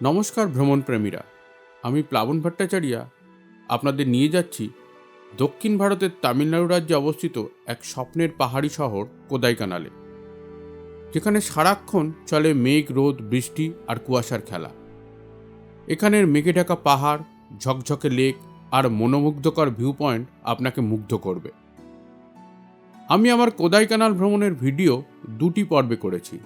নমস্কার ভ্রমণপ্রেমীরা, আমি প্লাবন ভট্টাচার্য আপনাদের নিয়ে যাচ্ছি দক্ষিণ ভারতের তামিলনাড়ু রাজ্যে অবস্থিত এক স্বপ্নের পাহাড়ি শহর কোদাইকানালে, যেখানে সারাক্ষণ চলে মেঘ, রোদ, বৃষ্টি আর কুয়াশার খেলা। এখানের মেঘে ঢাকা পাহাড়, ঝকঝকে লেক আর মনোমুগ্ধকর ভিউ পয়েন্ট আপনাকে মুগ্ধ করবে। আমি আমার কোদাইকানাল ভ্রমণের ভিডিও দুটি পর্বে করেছি,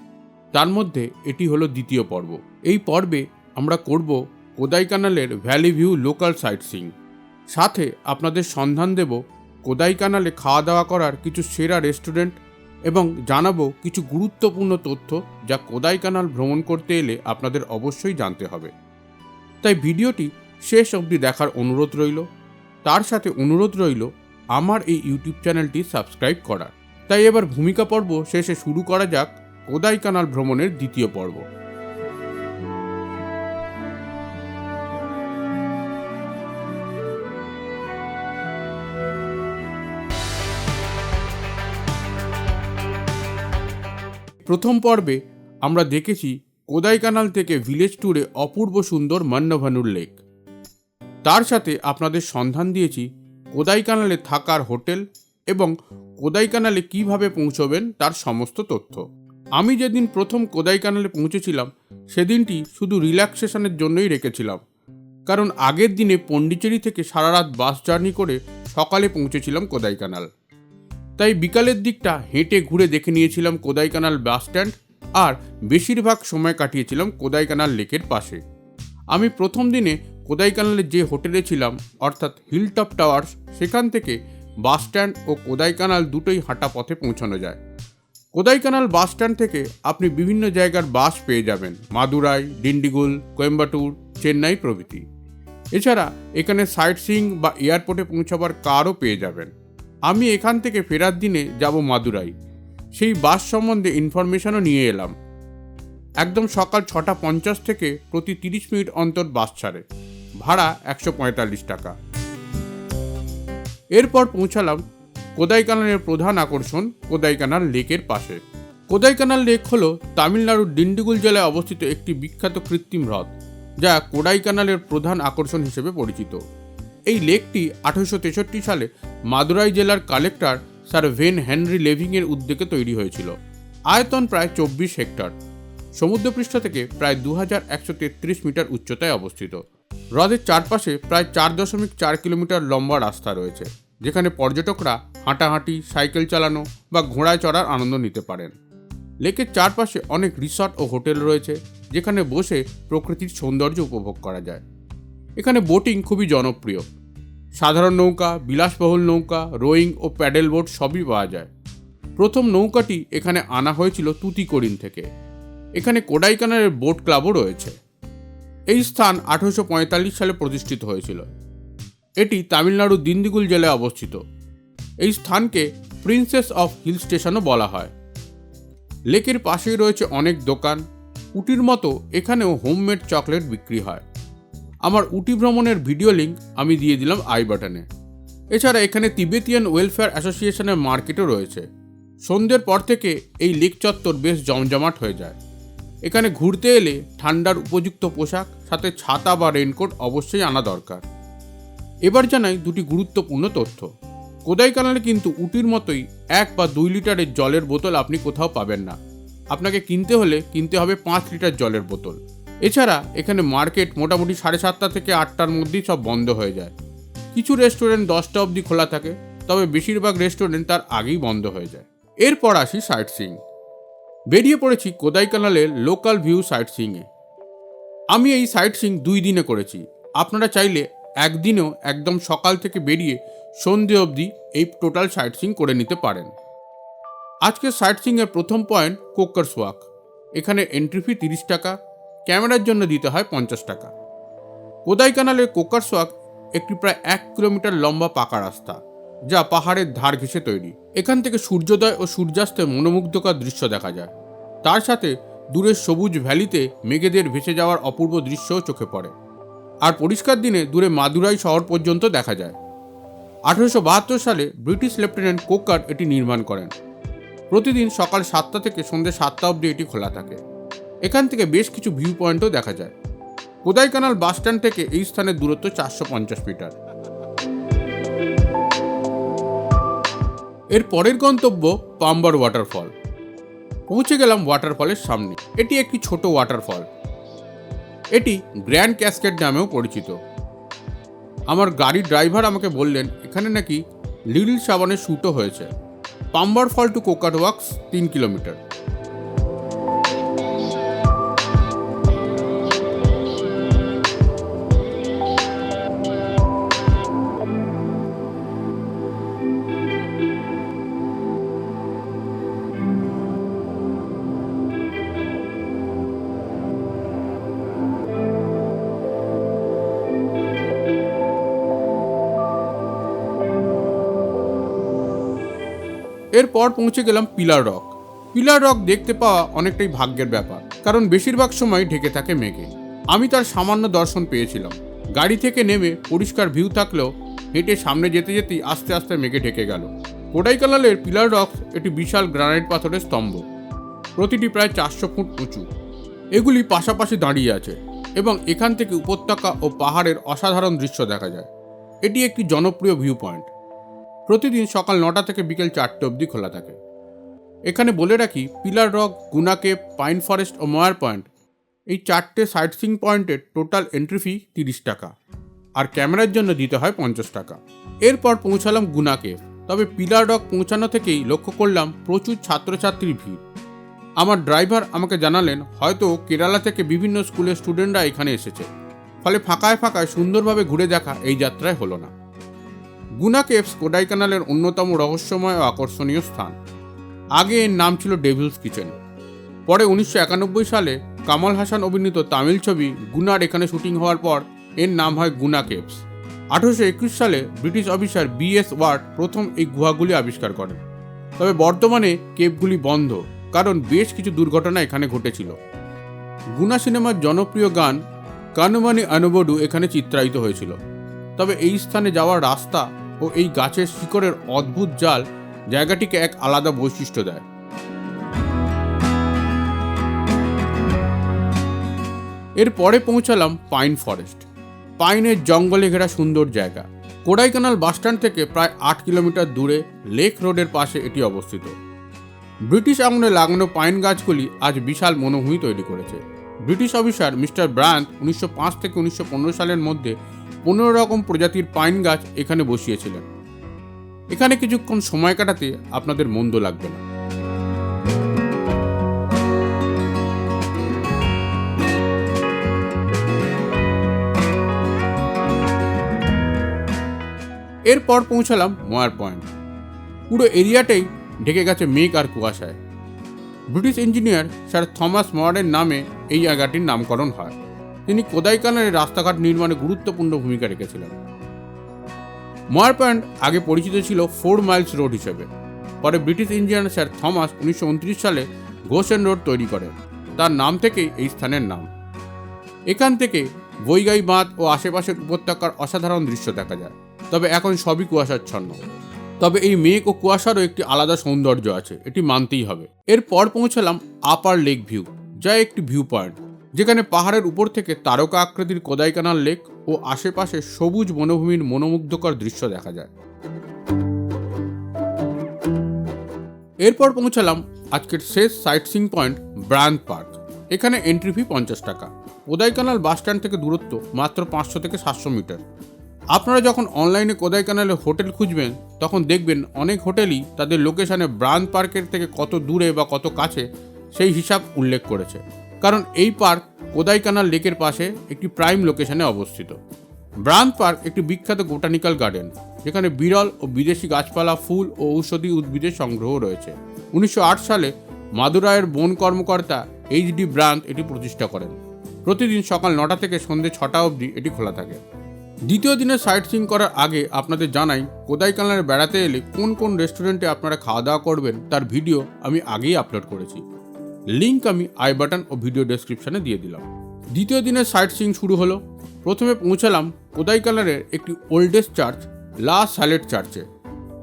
তার মধ্যে এটি হলো দ্বিতীয় পর্ব। এই পর্বে আমরা করব কোদাইকানালের valley view local sightseeing, সাথে আপনাদের সন্ধান দেব কোদাইকানালে খাওয়া দাওয়া করার কিছু সেরা রেস্টুরেন্ট এবং জানাবো কিছু গুরুত্বপূর্ণ তথ্য যা কোদাইকানাল ভ্রমণ করতে এলে আপনাদের অবশ্যই জানতে হবে। তাই ভিডিওটি শেষ অবধি দেখার অনুরোধ রইল। তার সাথে অনুরোধ রইল আমার এই ইউটিউব চ্যানেলটি সাবস্ক্রাইব করার। তাই এবার ভূমিকা পর্ব শেষে শুরু করা যাক কোদাইকানাল ভ্রমণের দ্বিতীয় পর্ব। প্রথম পর্বে আমরা দেখেছি কোদাইকানাল থেকে ভিলেজ ট্যুরে অপূর্ব সুন্দর মান্নাভানুর লেক। তার সাথে আপনাদের সন্ধান দিয়েছি কোদাইকানালে থাকার হোটেল এবং কোদাইকানালে কিভাবে পৌঁছবেন তার সমস্ত তথ্য। আমি যেদিন প্রথম কোদাইকানালে পৌঁছেছিলাম সেদিনটি শুধু রিল্যাক্সেশনের জন্যই রেখেছিলাম, কারণ আগের দিনে পন্ডিচেরি থেকে সারা রাত বাস জার্নি করে সকালে পৌঁছেছিলাম কোদাইকানাল। তাই বিকালের দিকটা হেঁটে ঘুরে দেখে নিয়েছিলাম কোদাইকানাল বাস স্ট্যান্ড আর বেশিরভাগ সময় কাটিয়েছিলাম কোদাইকানাল লেকের পাশে। আমি প্রথম দিনে কোদাইকানালের যে হোটেলে ছিলাম অর্থাৎ হিলটপ টাওয়ার্স, সেখান থেকে বাস স্ট্যান্ড ও কোদাইকানাল দুটোই হাঁটা পথে পৌঁছানো যায়। কোদাইকানাল বাস স্ট্যান্ড থেকে আপনি বিভিন্ন জায়গার বাস পেয়ে যাবেন, মাদুরাই, ডিন্ডিগুল, কোয়েম্বাটুর, চেন্নাই প্রভৃতি। এছাড়া এখানে সাইট সিইং বা এয়ারপোর্টে পৌঁছাবার কারও পেয়ে যাবেন। আমি এখান থেকে ফেরার দিনে যাব মাদুরাই, সেই বাস সম্বন্ধে ইনফরমেশনও নিয়ে এলাম। একদম সকাল 6:50 থেকে প্রতি 30 মিনিট অন্তর বাস ছাড়ে, ভাড়া 145 টাকা। এরপর পৌঁছালাম কোদাইকানালের প্রধান আকর্ষণ কোদাইকানাল লেকের পাশে। কোদাইকানাল লেক হল তামিলনাড়ুর ডিন্ডিগুল জেলায় অবস্থিত একটি বিখ্যাত কৃত্রিম হ্রদ, যা কোদাইকানালের প্রধান আকর্ষণ হিসেবে পরিচিত। এই লেকটি 1863 সালে মাদুরাই জেলার কালেক্টর স্যার ভেন হেনরি লেভিংয়ের উদ্যোগে তৈরি হয়েছিল। আয়তন প্রায় 24 হেক্টর, সমুদ্রপৃষ্ঠ থেকে প্রায় 2133 মিটার উচ্চতায় অবস্থিত। হ্রদের চারপাশে প্রায় 4.4 কিলোমিটার লম্বা রাস্তা রয়েছে, যেখানে পর্যটকরা হাঁটাহাঁটি, সাইকেল চালানো বা ঘোড়ায় চড়ার আনন্দ নিতে পারেন। লেকের চারপাশে অনেক রিসর্ট ও হোটেল রয়েছে, যেখানে বসে প্রকৃতির সৌন্দর্য উপভোগ করা যায়। এখানে বোটিং খুবই জনপ্রিয়। সাধারণ নৌকা, বিলাসবহুল নৌকা, রোয়িং ও প্যাডেল বোট সবই পাওয়া যায়। প্রথম নৌকাটি এখানে আনা হয়েছিল তুতিকোরিন থেকে। এখানে কোদাইকানালের বোট ক্লাবও রয়েছে। এই স্থান 1845 সালে প্রতিষ্ঠিত হয়েছিল। এটি তামিলনাড়ুর ডিন্ডিগুল জেলায় অবস্থিত। এই স্থানকে প্রিন্সেস অফ হিল স্টেশনও বলা হয়। লেকের পাশেই রয়েছে অনেক দোকান। উটির মতো এখানেও হোমমেড চকলেট বিক্রি হয়। আমার উটি ভ্রমণের ভিডিও লিঙ্ক আমি দিয়ে দিলাম আই বাটনে। এছাড়া এখানে তিবেতিয়ান ওয়েলফেয়ার অ্যাসোসিয়েশনের মার্কেটও রয়েছে। সন্ধ্যের পর থেকে এই লেক চত্বর বেশ জমজমাট হয়ে যায়। এখানে ঘুরতে এলে ঠান্ডার উপযুক্ত পোশাক, সাথে ছাতা বা রেনকোট অবশ্যই আনা দরকার। এবার জানাই দুটি গুরুত্বপূর্ণ তথ্য। কোদাইকানালে কিন্তু উটির মতোই 1 বা 2 লিটারের জলের বোতল আপনি কোথাও পাবেন না। আপনাকে কিনতে হবে 5 লিটার জলের বোতল। এছাড়া এখানে মার্কেট মোটামুটি 7:30 থেকে 8টার মধ্যেই সব বন্ধ হয়ে যায়। কিছু রেস্টুরেন্ট 10টা অবধি খোলা থাকে, তবে বেশিরভাগ রেস্টুরেন্ট তার আগেই বন্ধ হয়ে যায়। এরপর আসি সাইট সিইং। বেরিয়ে পড়েছি কোদাইকানালের লোকাল ভিউ সাইট সিইংয়ে। আমি এই সাইট সিইং 2 দিনে করেছি। আপনারা চাইলে একদিনেও একদম সকাল থেকে বেরিয়ে সন্ধে অবধি এই টোটাল সাইট সিইং করে নিতে পারেন। আজকের সাইট সিইংয়ের প্রথম পয়েন্ট কোকার্স ওয়াক। এখানে এন্ট্রি ফি 30 টাকা, ক্যামেরার জন্য দিতে হয় 50 টাকা। কোদাইকানালের কোকার্স ওয়াক একটি প্রায় 1 কিলোমিটার লম্বা পাকা রাস্তা, যা পাহাড়ের ধার ঘেঁষে তৈরি। এখান থেকে সূর্যোদয় ও সূর্যাস্তের মনোমুগ্ধকর দৃশ্য দেখা যায়। তার সাথে দূরের সবুজ ভ্যালিতে মেঘেদের ভেসে যাওয়ার অপূর্ব দৃশ্যও চোখে পড়ে। আর পরিষ্কার দিনে দূরে মাদুরাই শহর পর্যন্ত দেখা যায়। 1872 সালে ব্রিটিশ লেফটেন্যান্ট কোকার এটি নির্মাণ করেন। প্রতিদিন সকাল 7টা থেকে সন্ধ্যে 7টা অবধি এটি খোলা থাকে। এখান থেকে বেশ কিছু ভিউ পয়েন্টও দেখা যায়। কোদাইকানাল বাসস্ট্যান্ড থেকে এই স্থানের দূরত্ব 450 মিটার। এর পরের গন্তব্য পাম্বার ওয়াটারফল। পৌঁছে গেলাম ওয়াটারফলের সামনে। এটি একটি ছোট ওয়াটারফল। এটি গ্র্যান্ড ক্যাসকেড নামেও পরিচিত। আমার গাড়ির ড্রাইভার আমাকে বললেন এখানে নাকি লিটল সাবানের শ্যুটও হয়েছে। পাম্বার ফল টু কোকাট ওয়ার্কস 3 কিলোমিটার। এরপর পৌঁছে গেলাম পিলার রক। পিলার রক দেখতে পাওয়া অনেকটাই ভাগ্যের ব্যাপার, কারণ বেশিরভাগ সময় ঢেকে থাকে মেঘে। আমি তার সামান্য দর্শন পেয়েছিলাম। গাড়ি থেকে নেমে পরিষ্কার ভিউ থাকলেও হেঁটে সামনে যেতে যেতেই আস্তে আস্তে মেঘে ঢেকে গেল। কোডাইকানালের পিলার রক্স একটি বিশাল গ্রানাইট পাথরের স্তম্ভ, প্রতিটি প্রায় 400 ফুট উঁচু। এগুলি পাশাপাশি দাঁড়িয়ে আছে এবং এখান থেকে উপত্যকা ও পাহাড়ের অসাধারণ দৃশ্য দেখা যায়। এটি একটি জনপ্রিয় ভিউ পয়েন্ট। প্রতিদিন সকাল 9টা থেকে বিকেল 4টে অবধি খোলা থাকে। এখানে বলে রাখি, পিলার রক, গুনা কেভ, পাইন ফরেস্ট ও ময়ার পয়েন্ট, এই 4টে সাইট সিইং পয়েন্টের টোটাল এন্ট্রি ফি 30 টাকা, আর ক্যামেরার জন্য দিতে হয় 50 টাকা। এরপর পৌঁছালাম গুনা কেভ। তবে পিলার রক পৌঁছানো থেকেই লক্ষ্য করলাম প্রচুর ছাত্রছাত্রীর ভিড়। আমার ড্রাইভার আমাকে জানালেন হয়তো কেরালা থেকে বিভিন্ন স্কুলের স্টুডেন্টরা এখানে এসেছে, ফলে ফাঁকায় ফাঁকায় সুন্দরভাবে ঘুরে দেখা এই যাত্রায় হলো না। গুনা কেভস কোডাইকানালের অন্যতম রহস্যময় ও আকর্ষণীয় স্থান। আগে এর নাম ছিল ডেভিলস কিচেন। পরে 1991 সালে কামাল হাসান অভিনীত তামিল ছবি গুনার এখানে শুটিং হওয়ার পর এর নাম হয় গুনা কেভস। 1821 সালে ব্রিটিশ অফিসার BS ওয়ার্ড প্রথম এই গুহাগুলি আবিষ্কার করেন। তবে বর্তমানে কেভগুলি বন্ধ, কারণ বেশ কিছু দুর্ঘটনা এখানে ঘটেছিল। গুনা সিনেমার জনপ্রিয় গান কানুমানি আনুবডু এখানে চিত্রায়িত হয়েছিল। তবে এই স্থানে যাওয়ার রাস্তা ও এই গাছের শিকড়ের অদ্ভুত জাল জায়গাটিকে এক আলাদা বৈশিষ্ট্য দেয়। এরপরে পৌঁছালাম পাইন ফরেস্ট। পাইনের জঙ্গলে ঘেরা সুন্দর জায়গা। কোডাইকানাল বাসস্ট্যান্ড থেকে প্রায় 8 কিলোমিটার দূরে লেক রোডের পাশে এটি অবস্থিত। ব্রিটিশ আমলে লাগানো পাইন গাছগুলি আজ বিশাল মনোভূমি তৈরি করেছে। ব্রিটিশ অফিসার মিস্টার ব্রায়ান্ট 1905 থেকে 1915 সালের মধ্যে 15 রকম প্রজাতির পাইন গাছ এখানে বসিয়েছিলেন। এখানে কিছুক্ষণ সময় কাটাতে আপনাদের মন্দ লাগবে না। এরপর পৌঁছালাম ময়ার পয়েন্ট। পুরো এরিয়াটাই ঢেকে গেছে মেঘ আর কুয়াশায়। ব্রিটিশ ইঞ্জিনিয়ার স্যার থমাস ময়ারের নামে এই জায়গাটির নামকরণ হয়। তিনি কোদাইকানালের রাস্তাঘাট নির্মাণে গুরুত্বপূর্ণ ভূমিকা রেখেছিলেন। ময়ার পয়েন্ট আগে পরিচিত ছিল 4 মাইলস রোড হিসেবে। পরে ব্রিটিশ ইঞ্জিনিয়ার স্যার থমাস 1929 সালে গোসেন রোড তৈরি করেন। তার নাম থেকেই এই স্থানের নাম। এখান থেকে বৈগাই বাঁধ ও আশেপাশের উপত্যকার অসাধারণ দৃশ্য দেখা যায়। তবে এখন সবই কুয়াশাচ্ছন্ন। তবে এই মেঘ ও কুয়াশারও একটি আলাদা সৌন্দর্য আছে, এটি মানতেই হবে। এরপর পৌঁছালাম আপার লেক ভিউ, যা একটি ভিউ পয়েন্ট, যেখানে পাহাড়ের উপর থেকে তারকা আকৃতির কোদাইকানাল লেক ও আশেপাশে সবুজ বনভূমির মনোমুগ্ধকর দৃশ্য দেখা যায়। এরপর পৌঁছালাম আজকের শেষ site seeing point Bryant park. এখানে এন্ট্রি ফি 50 টাকা। কোদাইকানাল বাসস্ট্যান্ড থেকে দূরত্ব মাত্র 500 থেকে 700 মিটার। আপনারা যখন অনলাইনে কোদাইকানালে হোটেল খুঁজবেন, তখন দেখবেন অনেক হোটেলই তাদের লোকেশনে ব্রায়ান্ট পার্কের থেকে কত দূরে বা কত কাছে সেই হিসাব উল্লেখ করেছে, কারণ এই পার্ক কোদাইকানাল লেকের পাশে একটি প্রাইম লোকেশনে অবস্থিত। ব্রায়ান্ট পার্ক একটি বিখ্যাত বোটানিক্যাল গার্ডেন, যেখানে বিরল ও বিদেশি গাছপালা, ফুল ও ঔষধি উদ্ভিদের সংগ্রহ রয়েছে। 1908 সালে মাদুরাইয়ের বন কর্মকর্তা HD ব্রায়ান্ট এটি প্রতিষ্ঠা করেন। প্রতিদিন সকাল 9টা থেকে সন্ধ্যে 6টা অবধি এটি খোলা থাকে। দ্বিতীয় দিনের সাইট সিইং করার আগে আপনাদের জানাই, কোদাইকানালে বেড়াতে এলে কোন কোন রেস্টুরেন্টে আপনারা খাওয়া দাওয়া করবেন তার ভিডিও আমি আগেই আপলোড করেছি। লিঙ্ক আমি আই বাটন ও ভিডিও ডেসক্রিপশনে দিয়ে দিলাম। দ্বিতীয় দিনের সাইট সিইং শুরু হলো। প্রথমে পৌঁছালাম কোদাইকানালের একটি ওল্ডেস্ট চার্চ, লা স্যালেট চার্চে।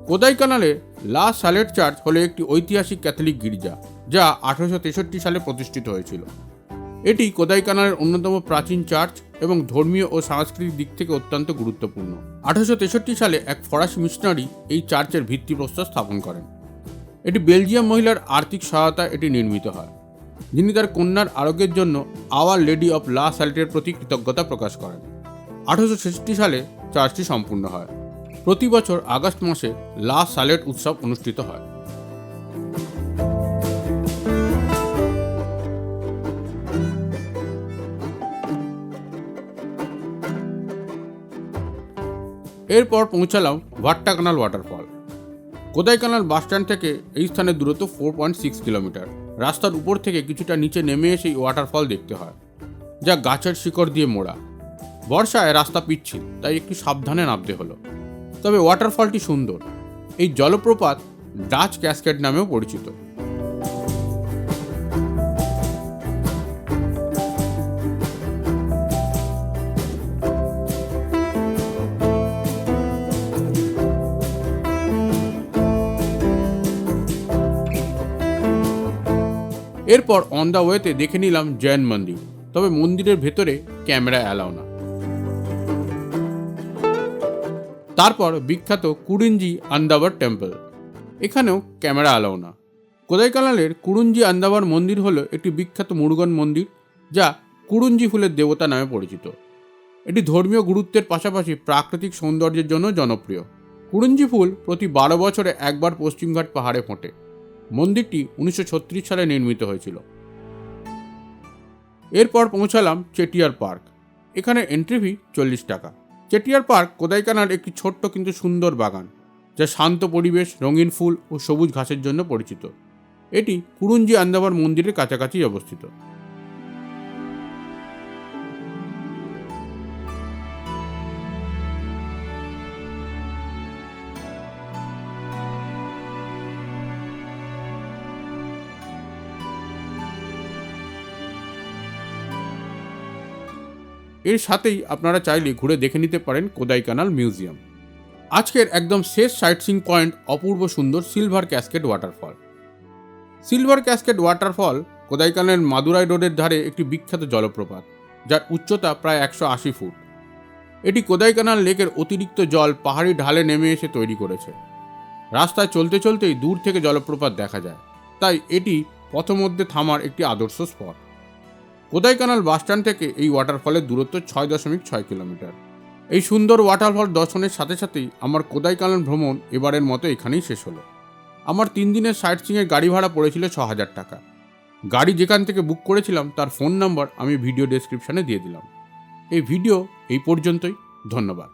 কোদাইকানালের লা স্যালেট চার্চ হলো একটি ঐতিহাসিক ক্যাথলিক গির্জা, যা 1863 সালে প্রতিষ্ঠিত হয়েছিল। এটি কোদাইকানালের অন্যতম প্রাচীন চার্চ এবং ধর্মীয় ও সাংস্কৃতিক দিক থেকে অত্যন্ত গুরুত্বপূর্ণ। 1863 সালে এক ফরাসি মিশনারি এই চার্চের ভিত্তিপ্রস্তর স্থাপন করেন। এটি বেলজিয়াম মহিলার আর্থিক সহায়তা এটি নির্মিত হয়, যিনি তার কন্যার আরোগ্যের জন্য আওয়ার লেডি অফ লা স্যালেটের প্রতি কৃতজ্ঞতা প্রকাশ করেন। 1866 সালে চার্চটি সম্পূর্ণ হয়। প্রতি বছর আগস্ট মাসে লা স্যালেট উৎসব অনুষ্ঠিত হয়। এরপর পৌঁছালাম ভাট্টাকানাল ওয়াটারফল। কোদাইকানাল বাসস্ট্যান্ড থেকে এই স্থানের দূরত্ব 4.6 কিলোমিটার। রাস্তার উপর থেকে কিছুটা নিচে নেমে এসে এই ওয়াটারফল দেখতে হয়, যা গাছের শিকড় দিয়ে মোড়া। বর্ষায় রাস্তা পিচ্ছিল, তাই একটু সাবধানে নামতে হলো। তবে ওয়াটারফলটি সুন্দর। এই জলপ্রপাত ডাচ ক্যাসকেড নামেও পরিচিত। এরপর অন দ্য ওয়েতে দেখে নিলাম জৈন মন্দির, তবে মন্দিরের ভেতরে ক্যামেরা অ্যালাউ না। তারপর বিখ্যাত কুরুঞ্জি আন্দাবার টেম্পল, এখানেও ক্যামেরা অ্যালাউ না। কোদাইকানালের কুরুঞ্জি আন্দাবার মন্দির হলো একটি বিখ্যাত মুরুগান মন্দির, যা কুরুঞ্জি ফুলের দেবতা নামে পরিচিত। এটি ধর্মীয় গুরুত্বের পাশাপাশি প্রাকৃতিক সৌন্দর্যের জন্য জনপ্রিয়। কুরুঞ্জি ফুল প্রতি 12 বছরে একবার পশ্চিমঘাট পাহাড়ে ফোটে। মন্দিরটি 1936 সালে নির্মিত হয়েছিল। এরপর পৌঁছালাম চেটিয়ার পার্ক। এখানে এন্ট্রি ফি 40 টাকা। চেটিয়ার পার্ক কোদাইকানাল একটি ছোট্ট কিন্তু সুন্দর বাগান, যা শান্ত পরিবেশ, রঙিন ফুল ও সবুজ ঘাসের জন্য পরিচিত। এটি কুরুঞ্জি আন্দাবার মন্দিরের কাছাকাছি অবস্থিত। এর সাথেই আপনারা চাইলে ঘুরে দেখে নিতে পারেন কোদাইকানাল মিউজিয়াম। আজকের একদম শেষ সাইটসিং পয়েন্ট অপূর্ব সুন্দর silver cascade waterfall. Silver cascade waterfall কোদাইকানালের মাদুরাই রোডের ধারে একটি বিখ্যাত জলপ্রপাত, যার উচ্চতা প্রায় 180 ফুট। এটি কোদাইকানাল লেকের অতিরিক্ত জল পাহাড়ি ঢালে নেমে এসে তৈরি করেছে। রাস্তায় চলতে চলতেই দূর থেকে জলপ্রপাত দেখা যায়, তাই এটি পথমধ্যে থামার একটি আদর্শ স্পট। কোদাইকানাল বাসস্ট্যান্ড থেকে এই ওয়াটারফলের দূরত্ব 6.6 কিলোমিটার। এই সুন্দর ওয়াটারফল দর্শনের সাথে সাথেই আমার কোদাইকানাল ভ্রমণ এবারের মতো এখানেই শেষ হলো। আমার 3 দিনের সাইটসিংয়ের গাড়ি ভাড়া পড়েছিল 6,000 টাকা। গাড়ি যেখান থেকে বুক করেছিলাম তার ফোন নাম্বার আমি ভিডিও ডেসক্রিপশনে দিয়ে দিলাম। এই ভিডিও এই পর্যন্তই। ধন্যবাদ।